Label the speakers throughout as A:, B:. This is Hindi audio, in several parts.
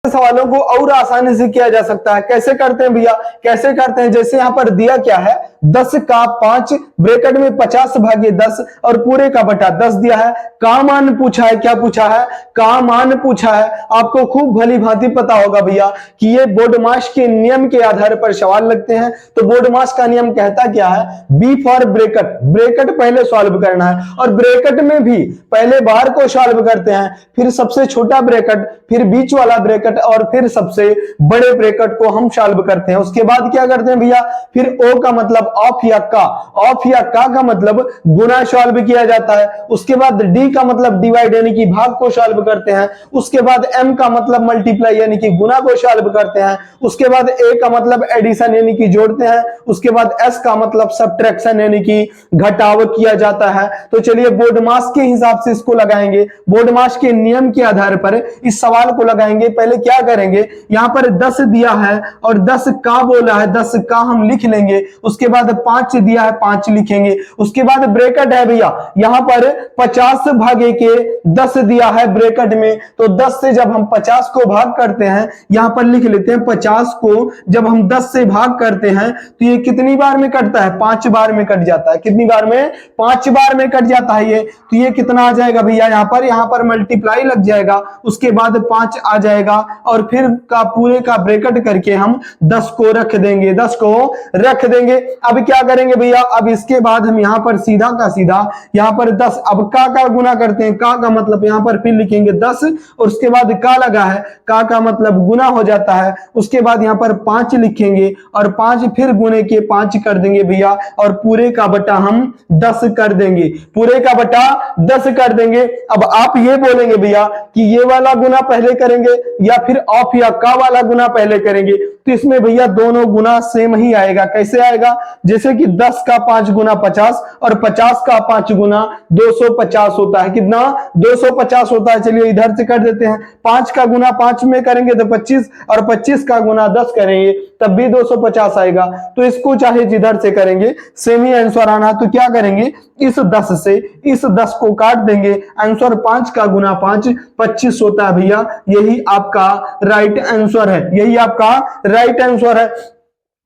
A: सवालों को और आसानी से किया जा सकता है। कैसे करते हैं भैया, कैसे करते हैं, जैसे यहां पर दिया क्या है 10 का 5 ब्रैकेट में 50 भागे 10 और पूरे का बटा 10 दिया है। का मान पूछा है, क्या पूछा है, का मान पूछा है। आपको खूब भली भांति पता होगा भैया कि ये बोर्डमास के नियम के आधार पर सवाल लगते हैं। तो बोर्डमास का नियम कहता क्या है, बी फॉर ब्रैकेट, ब्रैकेट पहले सॉल्व करना है और ब्रैकेट में भी पहले बार को सॉल्व करते हैं, फिर सबसे छोटा ब्रैकेट, फिर बीच वाला ब्रैकेट और फिर सबसे बड़े ब्रैकेट को हम सॉल्व करते हैं। उसके बाद क्या करते हैं भैया, फिर ओ का मतलब ऑफ या का, ऑफ या का मतलब गुना सॉल्व किया जाता है। उसके बाद डी का मतलब डिवाइड यानी कि भाग को सॉल्व करते हैं। उसके बाद एम का मतलब मल्टीप्लाई यानी कि गुना को सॉल्व करते हैं। उसके बाद ए का मतलब एडिशन यानी कि जोड़ते हैं। उसके बाद एस का मतलब सब्ट्रैक्शन यानी कि घटाव किया जाता है। तो चलिए बोर्डमास के हिसाब से इसको लगाएंगे, बोर्डमास के नियम के आधार पर इस सवाल को लगाएंगे। पहले क्या करेंगे, यहां पर 10 दिया है और 10 का बोला है, 10 का हम लिख लेंगे। उसके बाद 5 दिया है, 5 लिखेंगे। उसके बाद ब्रैकेट है भैया, यहां पर 50 भागे के 10 दिया है ब्रैकेट में, तो 10 से जब हम 50 को भाग करते हैं, यहां पर लिख लेते हैं 50 को जब हम 10 से भाग करते हैं तो ये कितनी बार में कटता है, 5 बार में कट जाता है। कितनी बार में, 5 बार में कट जाता है ये। तो ये कितना आ जाएगा भैया, यहां पर मल्टीप्लाई लग जाएगा। उसके बाद 5 आ जाएगा और फिर का पूरे का ब्रैकेट करके हम 10 को रख देंगे, 10 को रख देंगे। अब क्या करेंगे भैया, अब इसके बाद हम यहां पर सीधा का सीधा यहां पर 10, अब का गुना करते हैं। का मतलब यहां पर फिर लिखेंगे 10 और उसके बाद का लगा है, का मतलब गुना हो जाता है। उसके बाद यहां पर 5 लिखेंगे और 5 फिर गुने के 5 कर देंगे भैया और पूरे का बटा हम 10 कर देंगे, पूरे का बटा 10 कर देंगे। अब आप ये बोलेंगे भैया कि ये वाला गुना पहले करेंगे या फिर ऑफ या का वाला गुना पहले करेंगे, तो इसमें भैया दोनों गुना सेम ही आएगा। कैसे आएगा, जैसे कि 10 का 5 गुना 50 और 50 का 5 गुना 250 होता है। कितना, 250 होता है। चलिए इधर से कर देते हैं, 5 का गुना 5 में करेंगे तो 25 और 25 का गुना 10 करेंगे तब भी 250 आएगा। तो इसको चाहे जिधर से करेंगे सेम ही आंसर आना। तो क्या करेंगे, इस 10 से इस 10 को काट देंगे, आंसर 5 का गुना 5 25 होता है भैया। यही आपका राइट आंसर है, यही आपका राइट आंसर है।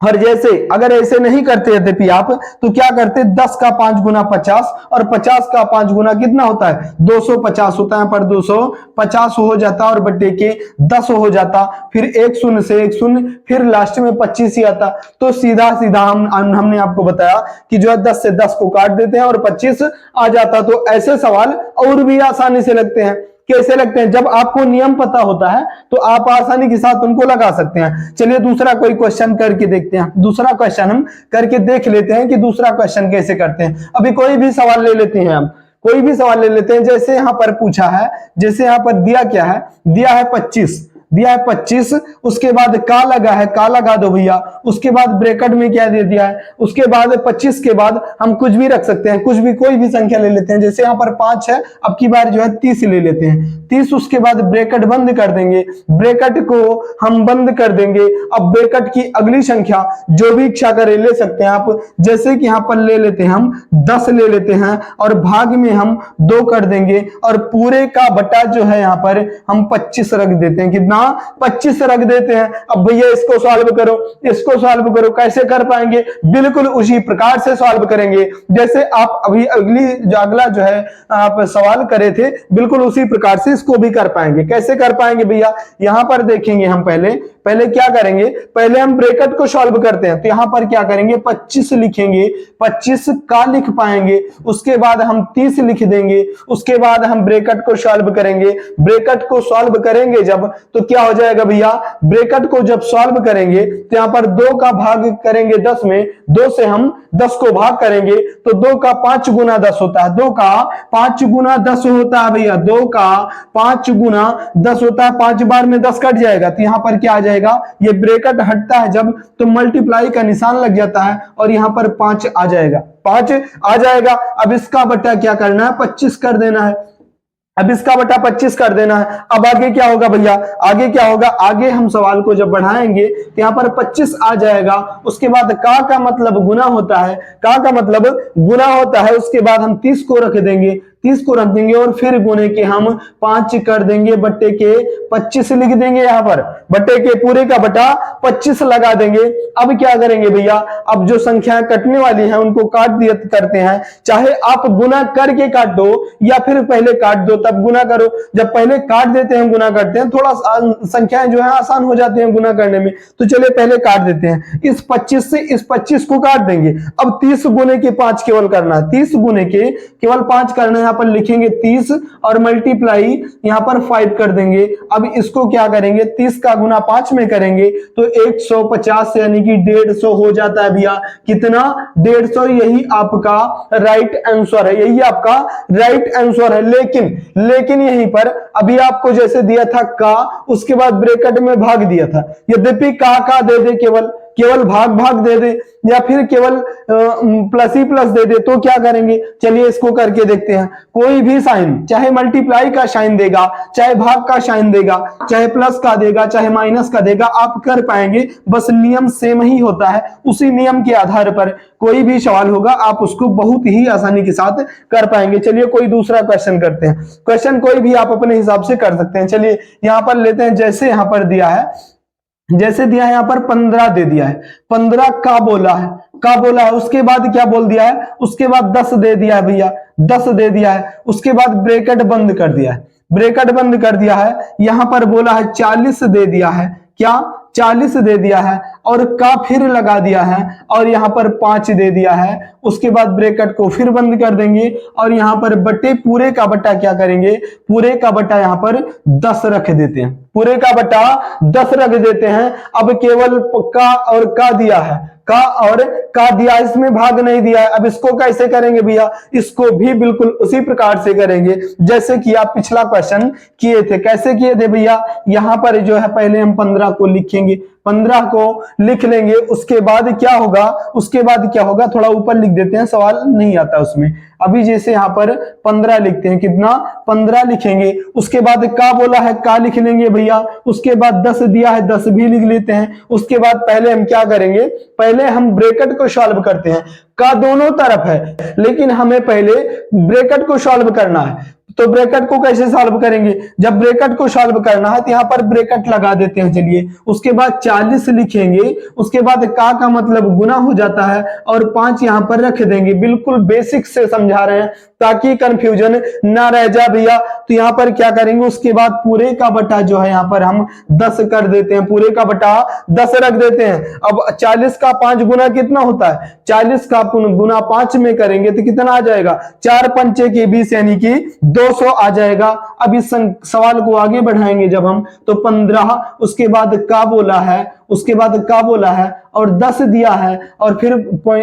A: और जैसे अगर ऐसे नहीं करते यद्यपि आप, तो क्या करते, 10 का 5 गुना 50 और 50 का 5 गुना कितना होता है, 250 होता है। पर 250 हो जाता और बटे के 10 हो जाता, फिर एक शून्य से एक शून्य, फिर लास्ट में 25 ही आता। तो सीधा सीधा हमने आपको बताया कि जो है 10 से 10 को काट देते हैं और 25 आ जाता। तो ऐसे सवाल और भी आसानी से लगते हैं। कैसे लगते हैं, जब आपको नियम पता होता है तो आप आसानी के साथ उनको लगा सकते हैं। चलिए दूसरा कोई क्वेश्चन करके देखते हैं, दूसरा क्वेश्चन हम करके देख लेते हैं कि दूसरा क्वेश्चन कैसे करते हैं। अभी कोई भी सवाल ले लेते हैं हम, कोई भी सवाल ले लेते हैं। जैसे यहां पर पूछा है, जैसे यहां पर दिया क्या है, दिया है 25, दिया है 25। उसके बाद का लगा है, का लगा दो भैया। उसके बाद ब्रैकेट में क्या दे दिया है, उसके बाद 25 के बाद हम कुछ भी रख सकते हैं, कुछ भी कोई भी संख्या ले लेते हैं। जैसे यहाँ पर 5 है, अब की बार जो है 30 ले लेते हैं, 30। उसके बाद ब्रैकेट बंद कर देंगे, ब्रैकेट को हम बंद कर देंगे। अब ब्रैकेट की अगली संख्या जो भी इच्छा करे ले सकते हैं आप। जैसे कि यहाँ पर ले लेते हैं हम 10 ले लेते हैं और भाग में हम 2 कर देंगे और पूरे का बटा जो है यहाँ पर हम 25 रख देते हैं। कितना, 25 रख देते हैं। अब भैया इसको सॉल्व करो, इसको सॉल्व करो। कैसे कर पाएंगे, बिल्कुल उसी प्रकार से सॉल्व करेंगे जैसे आप अभी अगला जो है आप सवाल करे थे, बिल्कुल उसी प्रकार से इसको भी कर पाएंगे। कैसे कर पाएंगे भैया, यहां पर देखेंगे हम पहले क्या करेंगे, पहले हम ब्रैकेट को सॉल्व करते हैं। तो यहां पर क्या करेंगे, 25 लिखेंगे, 25 का लिख पाएंगे। उसके बाद हम 30 लिख देंगे। उसके बाद हम ब्रैकेट को सॉल्व करेंगे। ब्रैकेट को सॉल्व करेंगे जब, तो क्या हो जाएगा भैया, ब्रैकेट को जब सॉल्व करेंगे तो यहां पर 2 का भाग करेंगे 10 में, 2 से हम 10 को भाग करेंगे तो 2 का 5 गुना 10 होता है, 2 का 5 गुना 10 होता है भैया, 2 का 5 गुना 10 होता है। 5 बार में 10 कट जाएगा तो यहां पर क्या आ जाएगा, ये ब्रैकेट हटता है जब तो मल्टीप्लाई का निशान लग जाता है और यहां पर 5 आ जाएगा, 5 आ जाएगा। अब इसका बटा क्या करना है, 25 कर देना है। अब इसका बटा 25 कर देना है। अब आगे क्या होगा भैया, आगे क्या होगा, आगे हम सवाल को जब बढ़ाएंगे तो यहाँ पर 25 आ जाएगा। उसके बाद का मतलब गुना होता है, का मतलब गुना होता है। उसके बाद हम 30 को रख देंगे, 30 को रख देंगे और फिर गुने के हम 5 कर देंगे, बट्टे के 25 लिख देंगे, यहाँ पर बट्टे के पूरे का बटा 25 लगा देंगे। अब क्या करेंगे भैया, अब जो संख्याएं कटने वाली हैं उनको काट दिया करते हैं, चाहे आप गुना करके काट दो या फिर पहले काट दो तब गुना करो। जब पहले काट देते हैं गुना करते हैं, थोड़ा संख्याएं जो है आसान हो जाती हैं गुना करने में, तो चलिए पहले काट देते हैं। इस 25 से इस 25 को काट देंगे। अब 30 गुने के 5 केवल करना है, 30 गुने के केवल 5 करना है। यहाँ पर लिखेंगे 30 और मल्टीप्लाई यहाँ पर 5 कर देंगे। अब इसको क्या करेंगे, 30 का गुना 5 में करेंगे तो 150 यानी कि 150 हो जाता है भैया। कितना, 150। यही आपका राइट आंसर है, यही आपका राइट आंसर है। लेकिन यहीं पर अभी आपको जैसे दिया था का, उसके बाद ब्रैकेट में भाग दिया था। यद्यपि का दे दे, केवल भाग दे दे या फिर केवल प्लस ही प्लस दे दे, तो क्या करेंगे, चलिए इसको करके देखते हैं। कोई भी साइन, चाहे मल्टीप्लाई का साइन देगा, चाहे भाग का साइन देगा, चाहे प्लस का देगा, चाहे माइनस का देगा, आप कर पाएंगे। बस नियम सेम ही होता है, उसी नियम के आधार पर कोई भी सवाल होगा आप उसको बहुत ही आसानी के साथ कर पाएंगे। चलिए कोई दूसरा क्वेश्चन करते हैं। क्वेश्चन कोई भी आप अपने हिसाब से कर सकते हैं। चलिए यहां पर लेते हैं, जैसे यहां पर दिया है, जैसे दिया है यहाँ पर 15 दे दिया है, 15 का बोला है, उसके बाद क्या बोल दिया है, उसके बाद 10 दे दिया है भैया, 10 दे दिया है, उसके बाद ब्रैकेट बंद कर दिया है, यहां पर बोला है 40 दे दिया है, क्या 40 दे दिया है, और का फिर लगा दिया है और यहाँ पर 5 दे दिया है। उसके बाद ब्रैकेट को फिर बंद कर देंगे और यहाँ पर बटे पूरे का बटा क्या करेंगे, पूरे का बटा यहाँ पर 10 रख देते हैं, पूरे का बटा 10 रख देते हैं। अब केवल का और का दिया है, का और का दिया, इसमें भाग नहीं दिया है। अब इसको कैसे करेंगे भैया, इसको भी बिल्कुल उसी प्रकार से करेंगे जैसे कि आप पिछला क्वेश्चन किए थे। कैसे किए थे भैया, यहां पर जो है पहले हम 15 को लिखेंगे, 15 को लिख लेंगे। उसके बाद क्या होगा, थोड़ा ऊपर लिख देते हैं, सवाल नहीं आता उसमें। अभी जैसे यहाँ पर 15 लिखते हैं, कितना 15 लिखेंगे। उसके बाद का बोला है, का लिख लेंगे भैया। उसके बाद 10 दिया है, 10 भी लिख लेते हैं। उसके बाद पहले हम क्या करेंगे, पहले हम ब्रैकेट को सॉल्व करते हैं। का दोनों तरफ है लेकिन हमें पहले ब्रैकेट को सॉल्व करना है, तो ब्रैकेट को कैसे सॉल्व करेंगे, जब ब्रैकेट को सॉल्व करना है तो यहाँ पर ब्रैकेट लगा देते हैं। चलिए उसके बाद 40 लिखेंगे, उसके बाद का मतलब गुना हो जाता है और 5 यहाँ पर रख देंगे। बिल्कुल बेसिक से समझा रहे हैं ताकि कंफ्यूजन ना रह जाए भैया। तो यहाँ पर क्या करेंगे, उसके बाद पूरे का बटा जो है यहाँ पर हम 10 कर देते हैं, पूरे का बटा 10 रख देते हैं। अब 40 का 5 गुना कितना होता है, 40 का गुना 5 में करेंगे तो कितना आ जाएगा, 4 पंचे के 20 यानी कि 200 आ जाएगा। अब इस सवाल को आगे बढ़ाएंगे जब हम, तो 15, उसके बाद का बोला है, और 10 दिया है, और फिर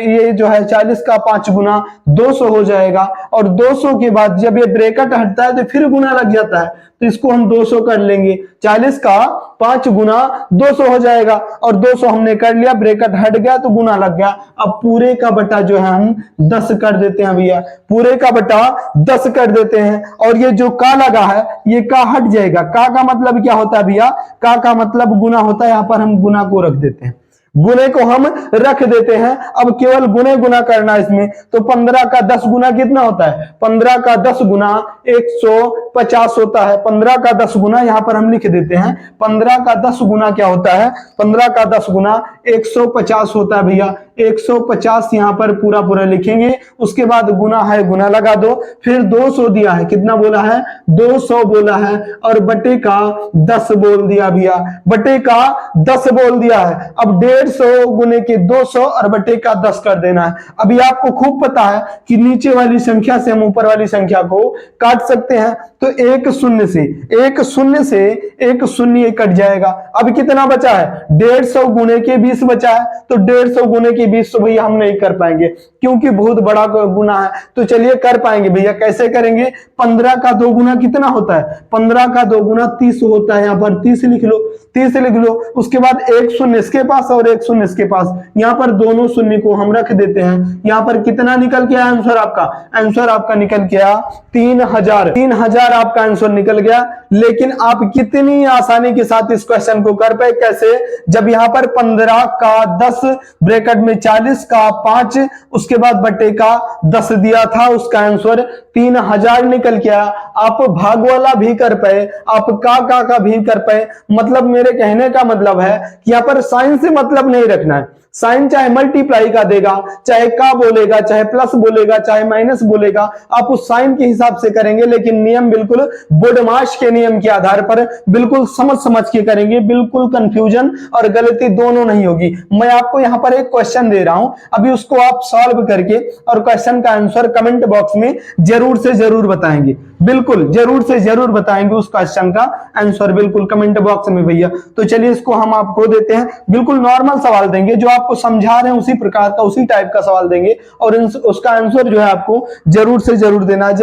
A: ये जो है 40 का 5 गुना 200 हो जाएगा। और 200 के बाद जब ये ब्रैकेट हटता है तो फिर गुना लग जाता है, तो इसको हम 200 कर लेंगे। 40 का 5 गुना 200 हो जाएगा, और 200 हमने कर लिया, ब्रैकेट हट गया तो गुना लग गया। अब पूरे का बटा जो है हम 10 कर देते हैं भैया, पूरे का बटा 10 कर देते हैं। और ये जो का लगा है ये का हट जाएगा। का मतलब क्या होता है भैया, का मतलब गुना होता है। यहाँ पर हम गुना को रख देते हैं, गुने को हम रख देते हैं। अब केवल गुना करना है इसमें, तो 15 का 10 गुना कितना होता है, 15 का 10 गुना 150 होता है। 15 का 10 गुना यहाँ पर हम लिख देते हैं, 15 का 10 गुना क्या होता है, 15 का 10 गुना 150 होता है भैया। 150 यहाँ पर पूरा लिखेंगे। उसके बाद गुना है, गुना लगा दो, फिर 200 दिया है, कितना बोला है, 200 बोला है, और बटे का 10 बोल दिया भैया, बटे का 10 बोल दिया है। अब 150 गुने के 200 और बटे का 10 कर देना है। अभी आपको खूब पता है कि नीचे वाली संख्या से हम ऊपर वाली संख्या को काट सकते हैं, तो एक शून्य से एक शून्य कट जाएगा। अब कितना बचा है, 150 गुने के 20 बचा है, तो 150 गुने के 20 तो भैया हम नहीं कर पाएंगे क्योंकि बहुत बड़ा गुना है। तो चलिए कर पाएंगे भैया, कैसे करेंगे, 15 का 2 गुना कितना होता है, 15 का 2 गुना 30 होता है। यहाँ पर 30 लिख लो, 30 लिख लो। उसके बाद एक शून्य इसके पास और एक शून्य इसके पास, यहाँ पर दोनों शून्य को हम रख देते हैं। यहाँ पर कितना निकल के आया आंसर आपका, आंसर आपका निकल के आया 3000 आपका आंसर निकल गया। लेकिन आप कितनी आसानी के साथ इस क्वेश्चन को कर पाए, कैसे, जब यहाँ पर 15 का 10 ब्रैकेट में 40 का 5, उसके उसके बाद बटे का 10 दिया था, उसका आंसर 3000 निकल के आया। आप भाग वाला भी कर पाए, आप का भी कर पाए। मतलब मेरे कहने का मतलब है कि यहाँ पर साइन से मतलब नहीं रखना है। साइन चाहे मल्टीप्लाई का देगा, चाहे का बोलेगा, चाहे प्लस बोलेगा, चाहे माइनस बोलेगा, आप उस साइन के हिसाब से करेंगे, लेकिन नियम बिल्कुल बोडमाश के नियम के आधार पर बिल्कुल समझ के करेंगे। बिल्कुल कंफ्यूजन और गलती दोनों नहीं होगी। मैं आपको यहाँ पर एक क्वेश्चन दे रहा हूं, अभी उसको आप सॉल्व करके और क्वेश्चन का आंसर कमेंट बॉक्स में जरूर से जरूर बताएंगे। बिल्कुल जरूर से जरूर बताएंगे उस क्वेश्चन का आंसर, बिल्कुल कमेंट बॉक्स में भैया। तो चलिए इसको हम आपको देते हैं, बिल्कुल नॉर्मल सवाल देंगे, जो आपको समझा रहे हैं उसी प्रकार का, उसी टाइप का सवाल देंगे और उसका आंसर जो है आपको जरूर से जरूर देना है।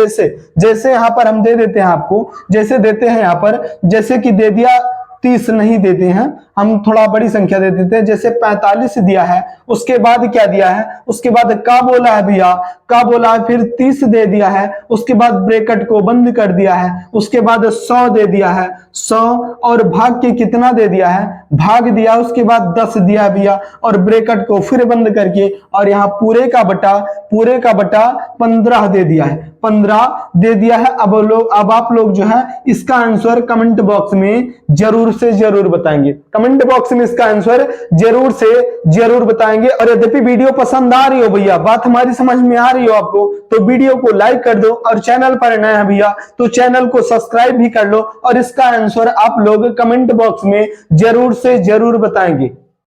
A: जैसे यहाँ पर हम दे देते हैं आपको, जैसे देते हैं यहाँ पर, जैसे कि दे दिया 30 नहीं देते हैं, हम थोड़ा बड़ी संख्या दे देते हैं। जैसे 45 दिया है, उसके बाद क्या दिया है, उसके बाद का बोला है भैया, का बोला है, फिर 30 दे दिया है, उसके बाद ब्रैकेट को बंद कर दिया है, उसके बाद 100 दे दिया है, 100 और भाग के कितना दे दिया है, भाग दिया, उसके बाद 10 दिया है भैया और ब्रैकेट को फिर बंद करके और यहाँ पूरे का बटा 15 दे दिया है, 15 दे दिया है। अब आप लोग जो है इसका आंसर कमेंट बॉक्स में जरूर से जरूर बताएंगे, कमेंट बॉक्स में इसका आंसर जरूर से जरूर बताएंगे। और यद्यपि वीडियो पसंद आ रही हो भैया, बात हमारी समझ में आ रही हो आपको, तो वीडियो को लाइक कर दो और चैनल पर नया है भैया तो चैनल को सब्सक्राइब भी कर लो और इसका आंसर आप लोग कमेंट बॉक्स में जरूर से जरूर बताएंगे।